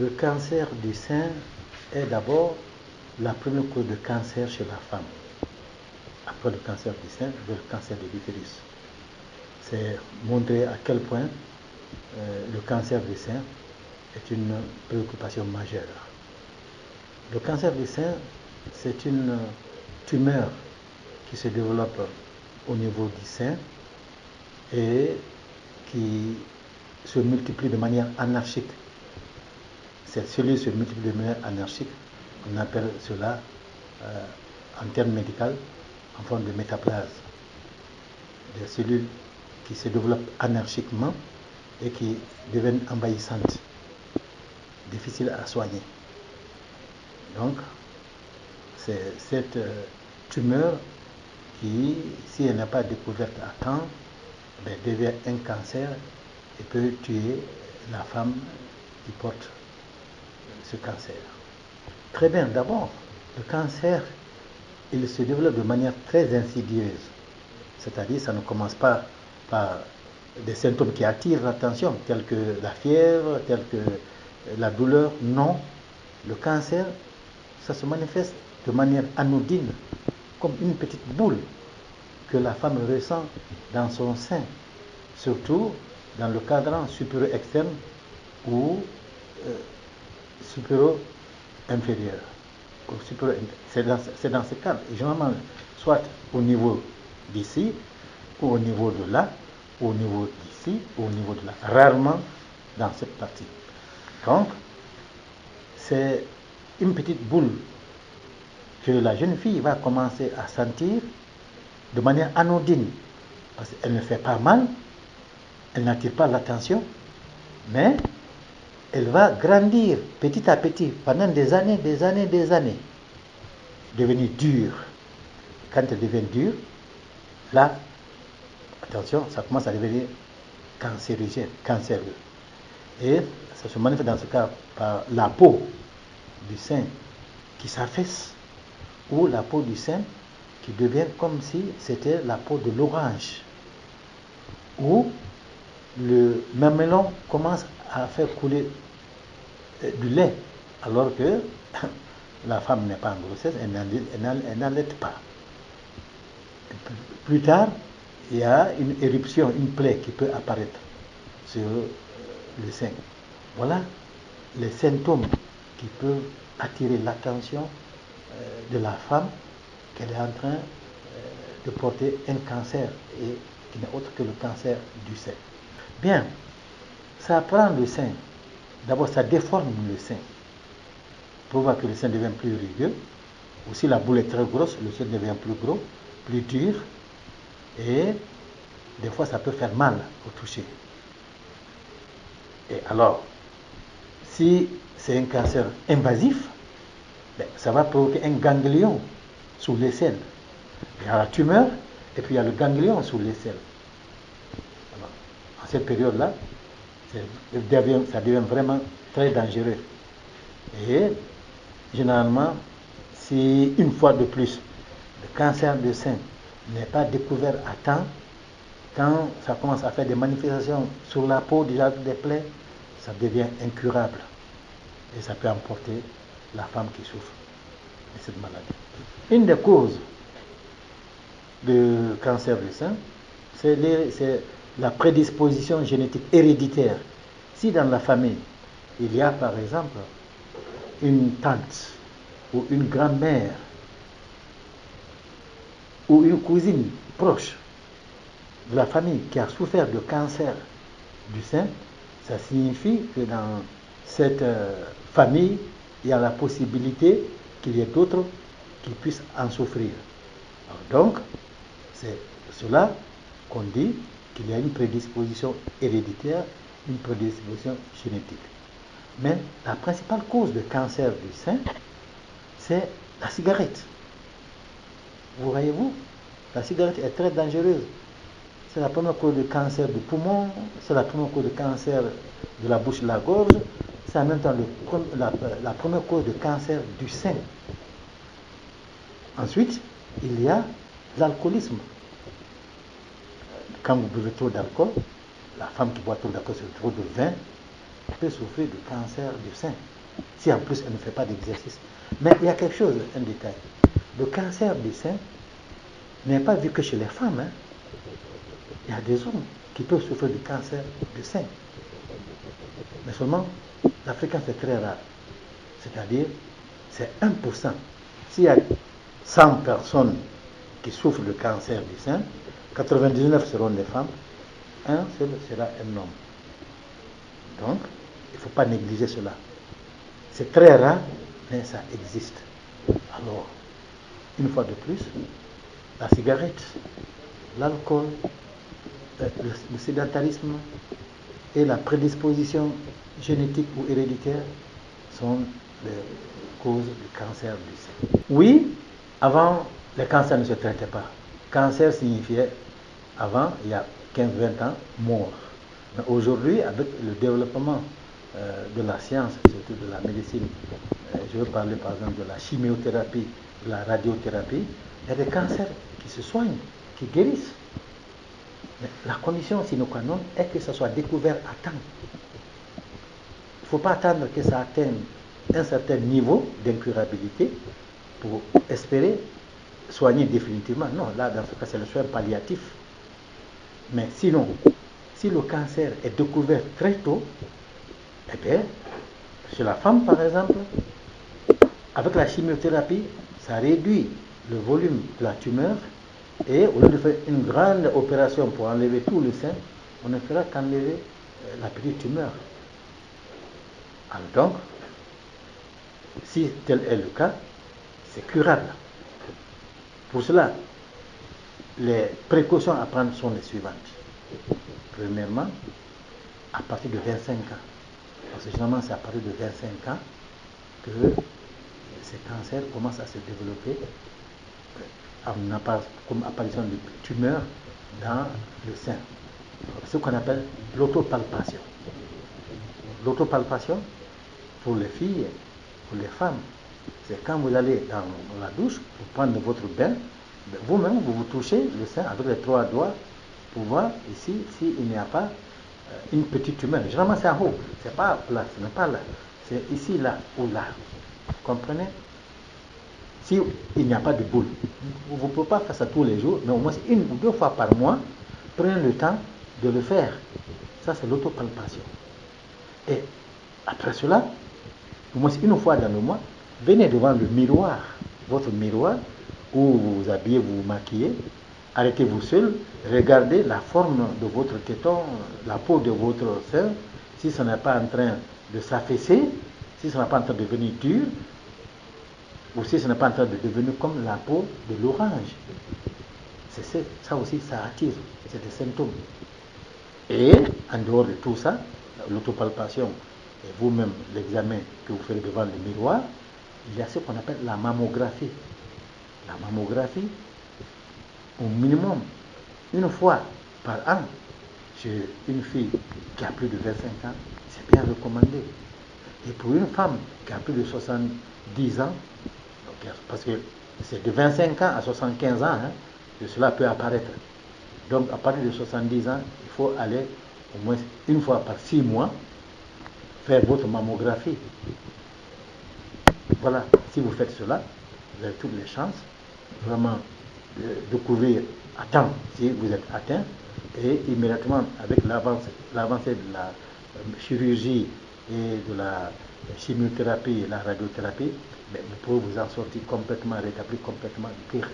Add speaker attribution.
Speaker 1: Le cancer du sein est d'abord la première cause de cancer chez la femme. Après le cancer du sein, le cancer de l'utérus. C'est montrer à quel point le cancer du sein est une préoccupation majeure. Le cancer du sein, c'est une tumeur qui se développe au niveau du sein et qui se multiplie de manière anarchique. Cette cellule se multiplie de manière anarchique. On appelle cela, en termes médicaux, en forme de métaplase. Des cellules qui se développent anarchiquement et qui deviennent envahissantes, difficiles à soigner. Donc, c'est cette tumeur qui, si elle n'est pas découverte à temps, devient un cancer et peut tuer la femme qui porte ce cancer. Très bien, d'abord, le cancer, il se développe de manière très insidieuse. C'est-à-dire, ça ne commence pas par des symptômes qui attirent l'attention, tels que la fièvre, tels que la douleur. Non, le cancer, ça se manifeste de manière anodine, comme une petite boule que la femme ressent dans son sein, surtout dans le cadran supérieur-externe ou supérieur-inférieur. C'est dans ce cadre, généralement, soit au niveau d'ici, ou au niveau de là, ou au niveau d'ici, ou au niveau de là. Rarement dans cette partie. Donc, c'est une petite boule que la jeune fille va commencer à sentir de manière anodine, parce qu'elle ne fait pas mal, elle n'attire pas l'attention, mais elle va grandir petit à petit pendant des années, devenir dure. Quand elle devient dure, là, attention, ça commence à devenir cancérigène, cancéreux. Et ça se manifeste dans ce cas par la peau du sein qui s'affaisse, ou la peau du sein qui devient comme si c'était la peau de l'orange, ou le mamelon commence à faire couler du lait, alors que la femme n'est pas en grossesse, elle n'allait pas. Plus tard, il y a une éruption, une plaie qui peut apparaître sur le sein. Voilà les symptômes qui peuvent attirer l'attention de la femme qu'elle est en train de porter un cancer, et qui n'est autre que le cancer du sein. Bien, ça prend le sein. D'abord, ça déforme le sein pour voir que le sein devient plus rugueux. Ou si la boule est très grosse, le sein devient plus gros, plus dur, et des fois ça peut faire mal au toucher. Et alors, si c'est un cancer invasif, ça va provoquer un ganglion sous l'aisselle. Il y a la tumeur et puis il y a le ganglion sous l'aisselle. À cette période-là, ça devient vraiment très dangereux. Et généralement, si une fois de plus le cancer du sein n'est pas découvert à temps, quand ça commence à faire des manifestations sur la peau, déjà des plaies, ça devient incurable. Et ça peut emporter la femme qui souffre de cette maladie. Une des causes du cancer du sein, c'est la prédisposition génétique héréditaire. Si dans la famille, il y a par exemple une tante ou une grand-mère ou une cousine proche de la famille qui a souffert de cancer du sein, ça signifie que dans cette famille, il y a la possibilité qu'il y ait d'autres qui puissent en souffrir. Alors donc, c'est cela qu'on dit qu'il y a une prédisposition héréditaire, une prédisposition génétique. Mais la principale cause de cancer du sein, c'est la cigarette. Vous voyez-vous, la cigarette est très dangereuse. C'est la première cause de cancer du poumon, c'est la première cause de cancer de la bouche et de la gorge, c'est en même temps la première cause de cancer du sein. Ensuite, il y a l'alcoolisme. Quand vous buvez trop d'alcool, la femme qui boit trop d'alcool, c'est trop de vin, peut souffrir du cancer du sein, si en plus elle ne fait pas d'exercice. Mais il y a quelque chose, un détail. Le cancer du sein n'est pas vu que chez les femmes. Hein. Il y a des hommes qui peuvent souffrir du cancer du sein. Mais seulement, l'Africain, c'est très rare. C'est-à-dire, c'est 1%. S'il y a 100 personnes qui souffrent du cancer du sein, 99 seront des femmes, un seul sera un homme. Donc, il ne faut pas négliger cela. C'est très rare, mais ça existe. Alors, une fois de plus, la cigarette, l'alcool, le sédentarisme et la prédisposition génétique ou héréditaire sont les causes du cancer du sein. Oui, avant, les cancers ne se traitaient pas. Cancer signifiait, avant, il y a 15-20 ans, mort. Mais aujourd'hui, avec le développement de la science, surtout de la médecine, je veux parler par exemple de la chimiothérapie, de la radiothérapie, il y a des cancers qui se soignent, qui guérissent. Mais la condition sine qua non est que ça soit découvert à temps. Il ne faut pas attendre que ça atteigne un certain niveau d'incurabilité pour espérer soigner définitivement. Non, là, dans ce cas, c'est le soin palliatif. Mais sinon, si le cancer est découvert très tôt, eh bien, chez la femme, par exemple, avec la chimiothérapie, ça réduit le volume de la tumeur et au lieu de faire une grande opération pour enlever tout le sein, on ne fera qu'enlever la petite tumeur. Alors donc, si tel est le cas, c'est curable. Pour cela, les précautions à prendre sont les suivantes. Premièrement, à partir de 25 ans. Parce que généralement, c'est à partir de 25 ans que ces cancers commencent à se développer comme apparition de tumeurs dans le sein. Ce qu'on appelle l'autopalpation. L'autopalpation, pour les filles, pour les femmes, c'est quand vous allez dans la douche pour prendre votre bain, vous-même, vous vous touchez le sein avec les 3 doigts pour voir ici s'il n'y a pas une petite tumeur. Généralement, c'est en haut. C'est pas là, ce n'est pas là. C'est ici, là ou là. Vous comprenez? Si il n'y a pas de boule, vous ne pouvez pas faire ça tous les jours, mais au moins 1 ou 2 fois par mois, prenez le temps de le faire. Ça, c'est l'autopalpation. Et après cela, au moins 1 fois dans le mois, venez devant le miroir, votre miroir, où vous vous habillez, vous vous maquillez, arrêtez-vous seul, regardez la forme de votre téton, la peau de votre sein, si ça n'est pas en train de s'affaisser, si ça n'est pas en train de devenir dur, ou si ça n'est pas en train de devenir comme la peau de l'orange. Ça aussi, ça attire, c'est des symptômes. Et en dehors de tout ça, l'autopalpation et vous-même l'examen que vous faites devant le miroir, il y a ce qu'on appelle la mammographie. La mammographie, au minimum, 1 fois par an, chez une fille qui a plus de 25 ans, c'est bien recommandé. Et pour une femme qui a plus de 70 ans, parce que c'est de 25 ans à 75 ans que cela peut apparaître. Donc à partir de 70 ans, il faut aller au moins 1 fois par 6 mois faire votre mammographie. Voilà, si vous faites cela, vous avez toutes les chances vraiment de découvrir à temps si vous êtes atteint, et immédiatement avec l'avancée de la chirurgie et de la chimiothérapie et la radiothérapie, vous pouvez vous en sortir complètement, rétablir complètement guéri.